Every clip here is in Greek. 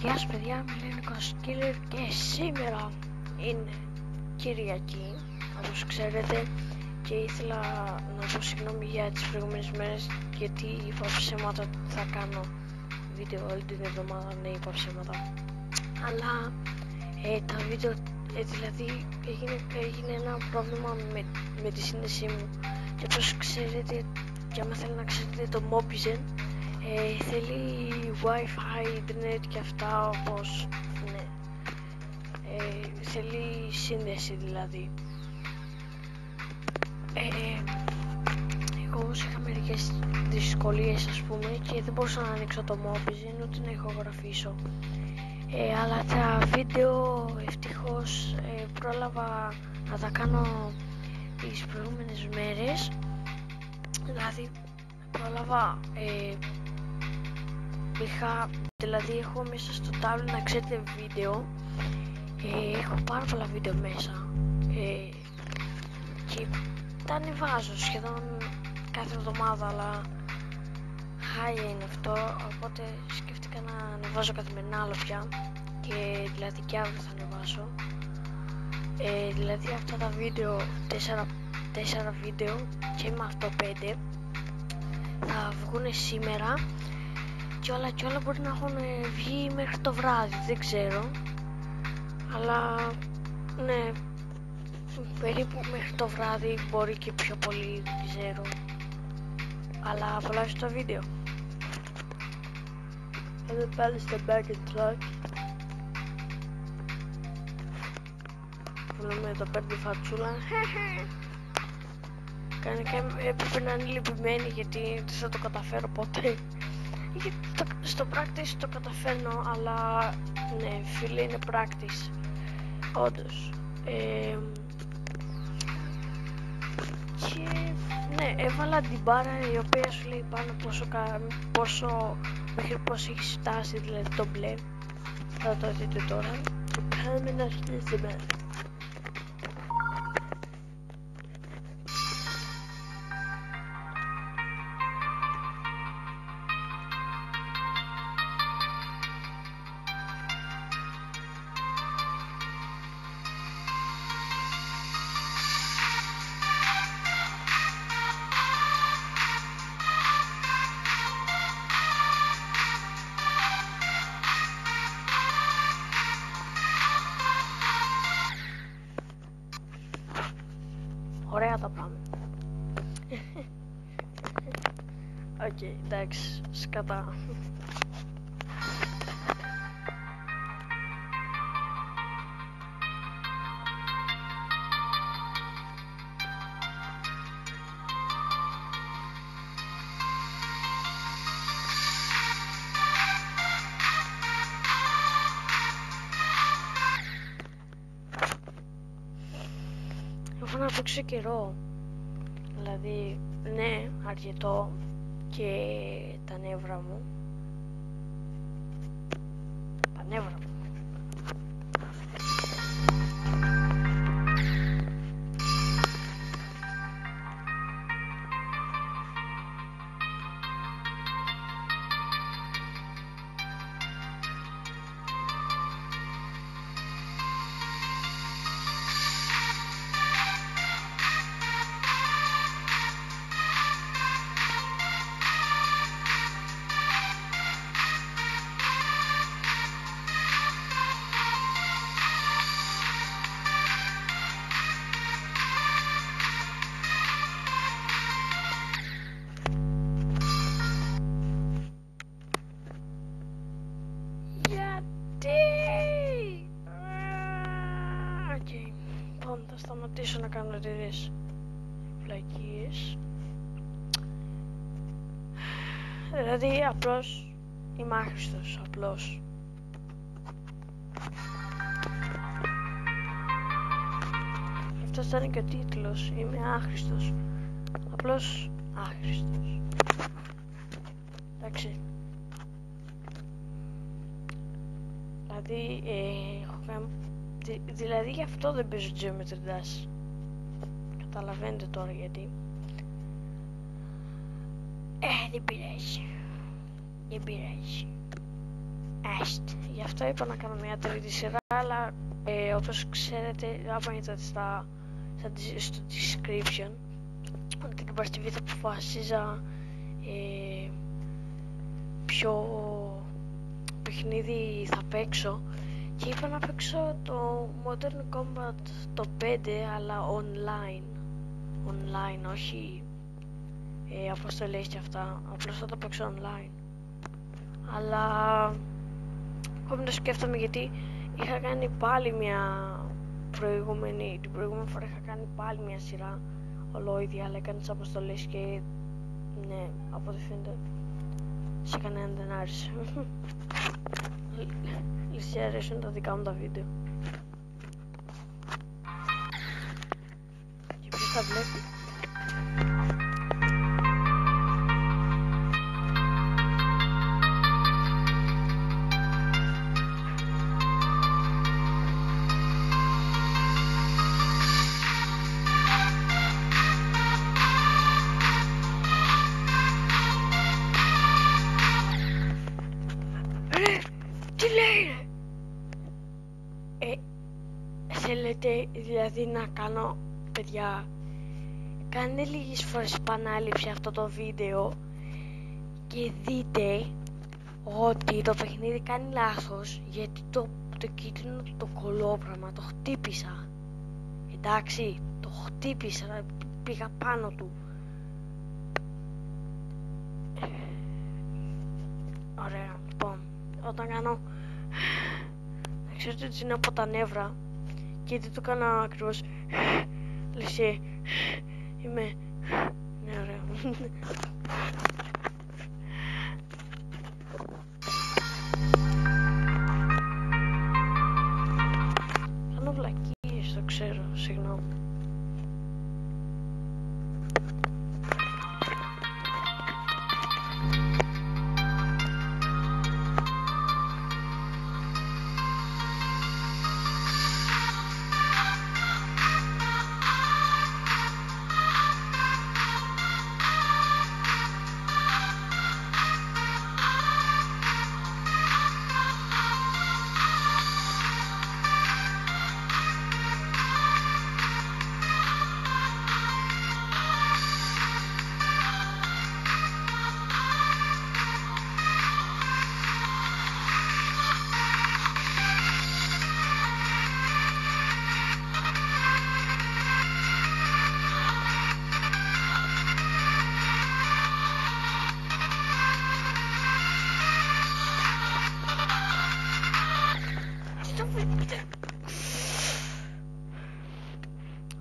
Γεια σας παιδιά, είμαι Ελληνικός Killer και σήμερα είναι Κυριακή, όπως ξέρετε, και ήθελα να πω συγγνώμη για τις προηγούμενες μέρες, γιατί είπα ψέματα ότι θα κάνω βίντεο όλη την εβδομάδα. Ναι, είπα ψέματα, αλλά τα βίντεο, δηλαδή έγινε ένα πρόβλημα με τη σύνδεσή μου, και όπως ξέρετε, και άμα θέλετε να ξέρετε, το Mobizen θέλει Wi-Fi, Internet και αυτά, όπως ναι, θέλει σύνδεση δηλαδή. Εγώ όμως είχα μερικές δυσκολίες, ας πούμε, και δεν μπορούσα να ανοίξω το Mobizen ούτε να ηχογραφήσω, αλλά τα βίντεο ευτυχώς πρόλαβα να τα κάνω τις προηγούμενες μέρες. Δηλαδή πρόλαβα, δηλαδή έχω μέσα στο tablet, να ξέρετε, βίντεο, έχω πάρα πολλά βίντεο μέσα, και τα ανεβάζω σχεδόν κάθε εβδομάδα, αλλά χάλια είναι αυτό, οπότε σκέφτηκα να ανεβάζω καθημερινά άλλο πια, και δηλαδή και αύριο θα ανεβάσω, δηλαδή αυτά τα βίντεο, 4 βίντεο, και με αυτό 5 θα βγουν σήμερα, και όλα μπορεί να έχουν βγει μέχρι το βράδυ, δεν ξέρω, αλλά ναι, περίπου μέχρι το βράδυ, μπορεί και πιο πολύ, δεν ξέρω, αλλά απολαύστε το βίντεο. Εδώ πάλι στο back and track βλέπουμε εδώ πέρα τη φατσούλα, κανονικά έπρεπε να είναι λυπημένη, γιατί δεν θα το καταφέρω ποτέ, γιατί στο practice το καταφέρνω, αλλά ναι φίλε, είναι practice όντως. Και ναι, έβαλα την μπάρα, η οποία σου λέει πάνω μέχρι πόσο έχει φτάσει, δηλαδή το μπλε, θα το δείτε τώρα, και πάμε να αρχίσουμε. Ωραία τα πάμε. Οκ, εντάξει, σκατά. Έχω να παίξω καιρό, δηλαδή ναι, αρκετό, και τα νεύρα μου, θα σταματήσω να κάνω τέτοιες βλακίες, δηλαδή απλώς είμαι άχρηστος, απλώς. Αυτός ήταν και ο τίτλος, είμαι άχρηστος, απλώς άχρηστος, εντάξει. Δηλαδή γι' αυτό δεν παίζω Geometry Dash. Καταλαβαίνετε τώρα γιατί. Δεν πειράζει. Γι' αυτό είπα να κάνω μια τρίτη σειρά, αλλά όπως ξέρετε, άμα είδατε στο description, ότι την Παρασκευή θα αποφασίζα ποιο παιχνίδι θα παίξω, και είπα να παίξω το Modern Combat το 5, αλλά online, όχι αποστολές και αυτά, απλώς θα το παίξω online. Αλλά ακόμη το σκέφτομαι, γιατί είχα κάνει πάλι την προηγούμενη φορά είχα κάνει πάλι μια σειρά ολόιδια, αλλά έκανε τις αποστολές και ναι, από ό,τι φαίνεται σε κανέναν δεν άρεσε. Λυσία αρέσουν τα δικά μου τα βίντεο. Και ποιος τα βλέπει? Τι λέει ρε? Θέλετε δηλαδή να κάνω, παιδιά, κάντε λίγες φορές επανάληψη αυτό το βίντεο και δείτε ότι το παιχνίδι κάνει λάθος, γιατί το κίτρινο το κολόπραμα το χτύπησα. Εντάξει, το χτύπησα, πήγα πάνω του. Ωραία, λοιπόν, όταν κάνω, ξέρετε ότι είναι από τα νεύρα, και δεν το κάνω ακριβώς, λες είμαι, ναι, ωραία. Κάνω βλακίες, το ξέρω, συγγνώμη.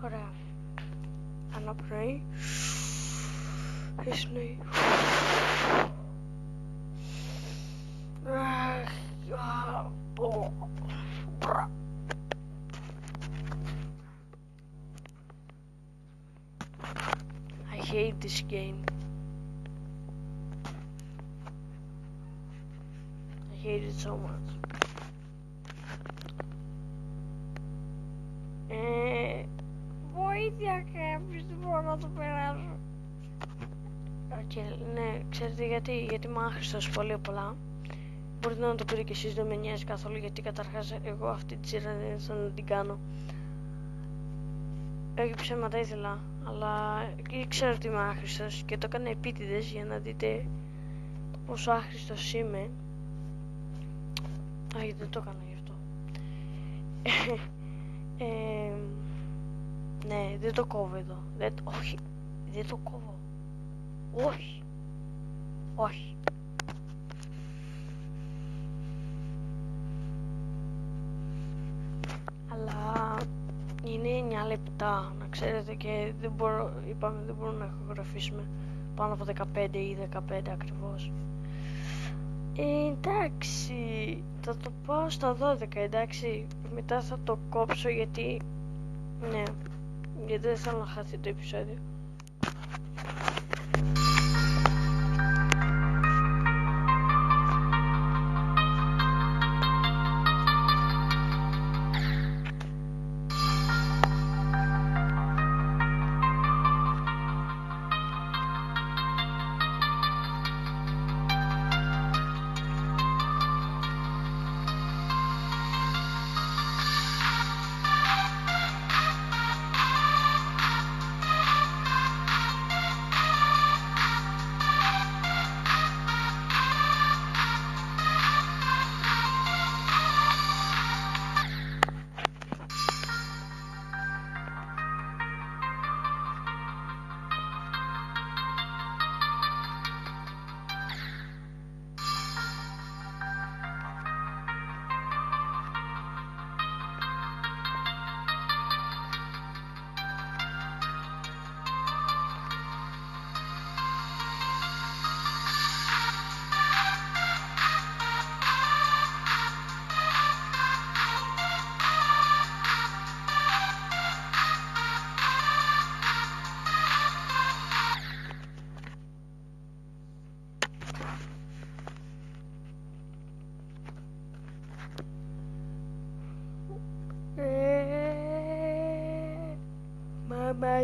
Ωραία. Αναπνοή. Εισπνοή. I hate this game. I hate it so much. Βοήθεια κάποιος, δεν μπορώ να το περάσω. Ναι, ξέρετε γιατί είμαι άχρηστος πολύ πολλά. Μπορείτε να το πείτε και εσείς, δεν με νοιάζει καθόλου, γιατί καταρχάς εγώ αυτή τη σειρά δεν ήθελα να την κάνω. Όχι ψέματα ήθελα, αλλά ήξερα ότι είμαι άχρηστος και το έκανα επίτηδες για να δείτε το πόσο άχρηστος είμαι. Όχι, δεν το έκανα γι' αυτό. Ναι, δεν το κόβω εδώ. Όχι, δεν το κόβω. Όχι. Όχι. Αλλά είναι 9 λεπτά, να ξέρετε, και δεν μπορούμε να ηχογραφήσουμε πάνω από 15 ή 15 ακριβώς. Εντάξει, θα το πάω στα 12, εντάξει. Μετά θα το κόψω, γιατί ναι, γιατί δεν θέλω να χαθεί το επεισόδιο.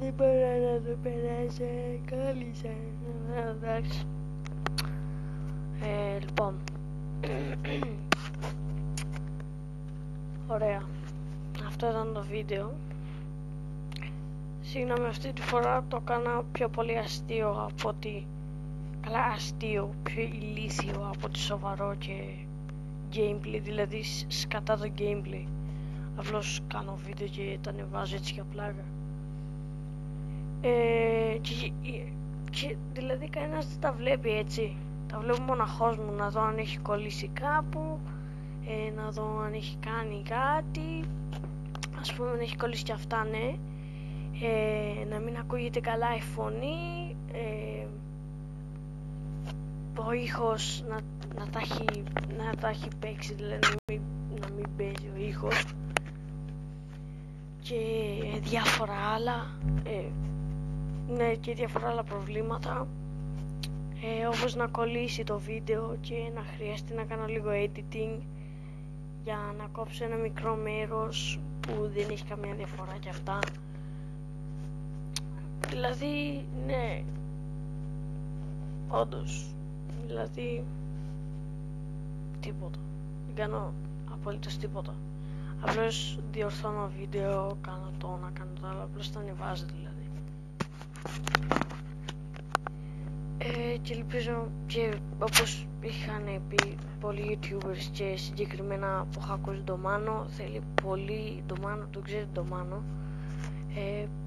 δεν μπορεί να το περάσει, κόλλησε. Εντάξει. Λοιπόν. Ωραία. Αυτό ήταν το βίντεο. Συγγνώμη, αυτή τη φορά το έκανα πιο πολύ αστείο από ότι... Καλά αστείο, πιο ηλίθιο από ότι σοβαρό και gameplay, δηλαδή σκατά το gameplay. Απλώς κάνω βίντεο και τα ανεβάζω έτσι για πλάκα. Και δηλαδή κανένας δεν τα βλέπει έτσι. Τα βλέπω μοναχός μου, να δω αν έχει κολλήσει κάπου, να δω αν έχει κάνει κάτι. Ας πούμε αν έχει κολλήσει και αυτά, ναι. Να μην ακούγεται καλά η φωνή, ο ήχος να τα έχει παίξει, δηλαδή να μην παίζει ο ήχος και διάφορα άλλα, ναι, και διάφορα άλλα προβλήματα, όπως να κολλήσει το βίντεο και να χρειαστεί να κάνω λίγο editing για να κόψω ένα μικρό μέρος που δεν έχει καμία διαφορά και αυτά. Δηλαδή, ναι, όντως, δηλαδή, τίποτα, δεν κάνω απολύτως τίποτα. Απλώς διορθώνω βίντεο, κάνω το να κάνω το άλλο, απλώς τα ανεβάζω δηλαδή. Και ελπίζω και όπως είχαν πει πολλοί youtubers και συγκεκριμένα που είχα ακούσει τον Μάνο, θέλει πολύ τον Μάνο, τον ξέρετε τον Μάνο,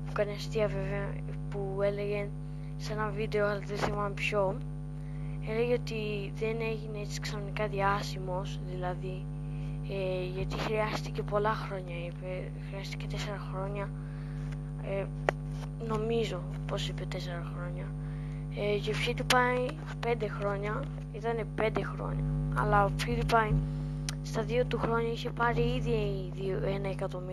που κάνει αστεία βέβαια, που έλεγε σε ένα βίντεο, αλλά δεν θυμάμαι ποιο, έλεγε ότι δεν έγινε έτσι ξαφνικά διάσημος, δηλαδή, γιατί χρειάστηκε πολλά χρόνια, είπε, χρειάστηκε 4 χρόνια, νομίζω πως είπε 4 χρόνια, και ο PewDiePie 5 χρόνια, ήταν 5 χρόνια, αλλά ο PewDiePie στα 2 του χρόνια είχε πάρει ήδη 1 εκατομμύριο.